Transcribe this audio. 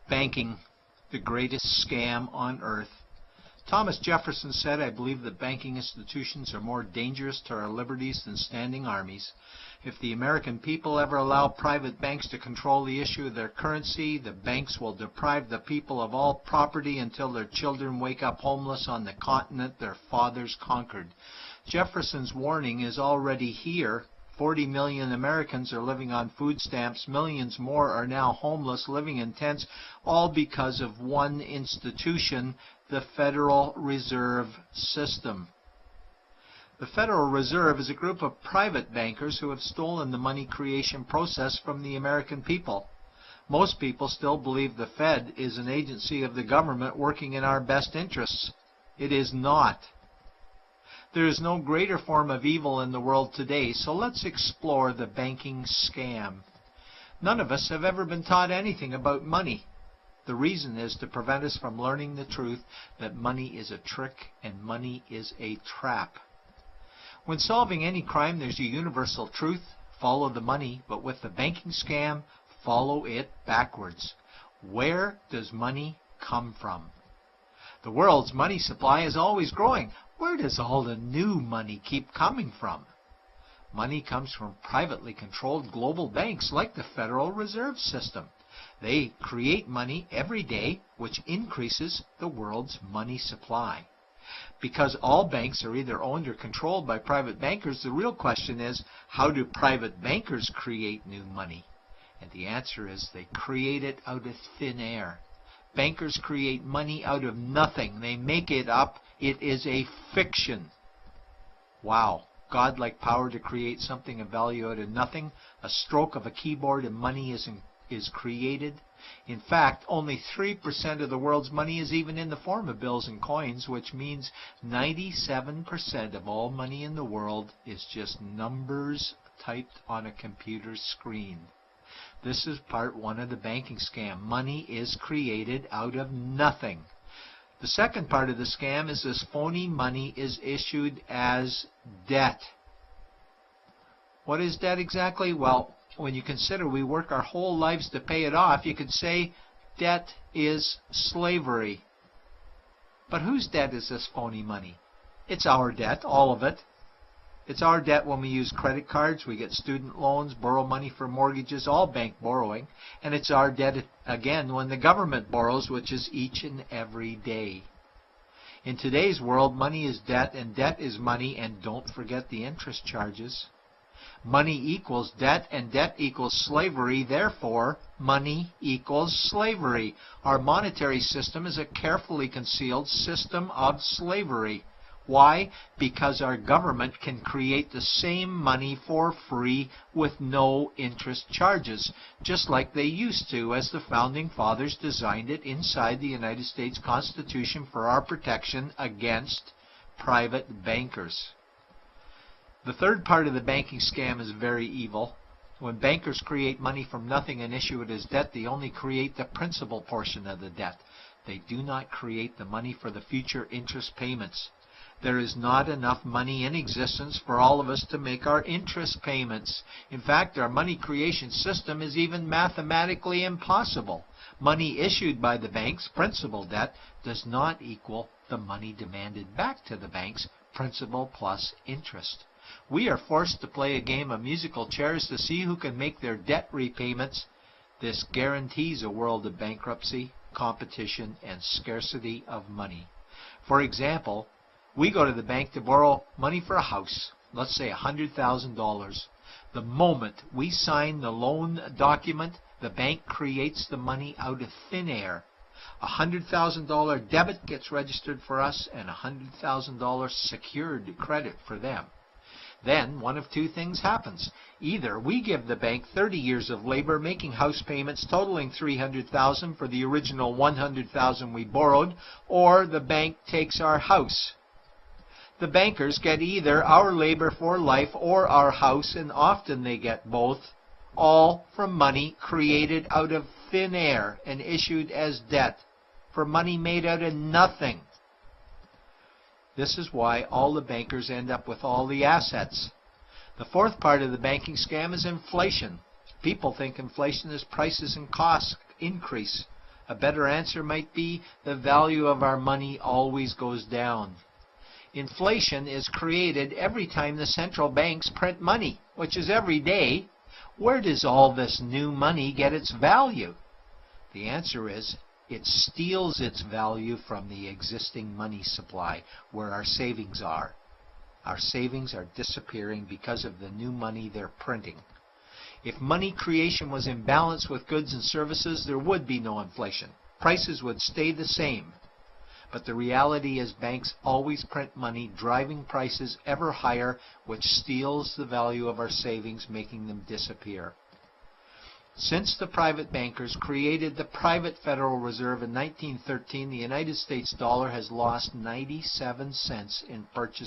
Banking, the greatest scam on earth. Thomas Jefferson said, "I believe that banking institutions are more dangerous to our liberties than standing armies. If the American people ever allow private banks to control the issue of their currency, the banks will deprive the people of all property until their children wake up homeless on the continent their fathers conquered." Jefferson's warning is already here. 40 million Americans are living on food stamps. Millions more are now homeless, living in tents, all because of one institution, the Federal Reserve System. The Federal Reserve is a group of private bankers who have stolen the money creation process from the American people. Most people still believe the Fed is an agency of the government working in our best interests. It is not. There is no greater form of evil in the world today, so let's explore the banking scam. None of us have ever been taught anything about money. The reason is to prevent us from learning the truth that money is a trick and money is a trap. When solving any crime, there's a universal truth: follow the money, but with the banking scam, follow it backwards. Where does money come from? The world's money supply is always growing. Where does all the new money keep coming from? Money comes from privately controlled global banks like the Federal Reserve System. They create money every day, which increases the world's money supply. Because all banks are either owned or controlled by private bankers, the real question is, how do private bankers create new money? And the answer is they create it out of thin air. Bankers create money out of nothing. They make it up. It is a fiction. Wow. Godlike power to create something of value out of nothing. A stroke of a keyboard and money is created. In fact, only 3% of the world's money is even in the form of bills and coins, which means 97% of all money in the world is just numbers typed on a computer screen. This is part one of the banking scam. Money is created out of nothing. The second part of the scam is this phony money is issued as debt. What is debt exactly? Well, when you consider we work our whole lives to pay it off, you could say debt is slavery. But whose debt is this phony money? It's our debt, all of it. It's our debt when we use credit cards, we get student loans, borrow money for mortgages, all bank borrowing. And it's our debt again when the government borrows, which is each and every day. In today's world, money is debt and debt is money, and don't forget the interest charges. Money equals debt and debt equals slavery, therefore money equals slavery. Our monetary system is a carefully concealed system of slavery. Why? Because our government can create the same money for free with no interest charges, just like they used to as the Founding Fathers designed it inside the United States Constitution for our protection against private bankers. The third part of the banking scam is very evil. When bankers create money from nothing and issue it as debt, they only create the principal portion of the debt. They do not create the money for the future interest payments. There is not enough money in existence for all of us to make our interest payments. In fact, our money creation system is even mathematically impossible. Money issued by the banks, principal debt, does not equal the money demanded back to the banks, principal plus interest. We are forced to play a game of musical chairs to see who can make their debt repayments. This guarantees a world of bankruptcy, competition, and scarcity of money. For example, we go to the bank to borrow money for a house, let's say $100,000. The moment we sign the loan document, the bank creates the money out of thin air. A $100,000 debit gets registered for us and a $100,000 secured credit for them. Then one of two things happens. Either we give the bank 30 years of labor making house payments totaling $300,000 for the original $100,000 we borrowed, or the bank takes our house. The bankers get either our labor for life or our house, and often they get both, all from money created out of thin air and issued as debt, for money made out of nothing. This is why all the bankers end up with all the assets. The fourth part of the banking scam is inflation. People think inflation is prices and costs increase. A better answer might be the value of our money always goes down. Inflation is created every time the central banks print money, which is every day. Where does all this new money get its value? The answer is it steals its value from the existing money supply, where our savings are. Our savings are disappearing because of the new money they're printing. If money creation was in balance with goods and services, there would be no inflation. Prices would stay the same. But the reality is banks always print money, driving prices ever higher, which steals the value of our savings, making them disappear. Since the private bankers created the private Federal Reserve in 1913, the United States dollar has lost 97 cents in purchasing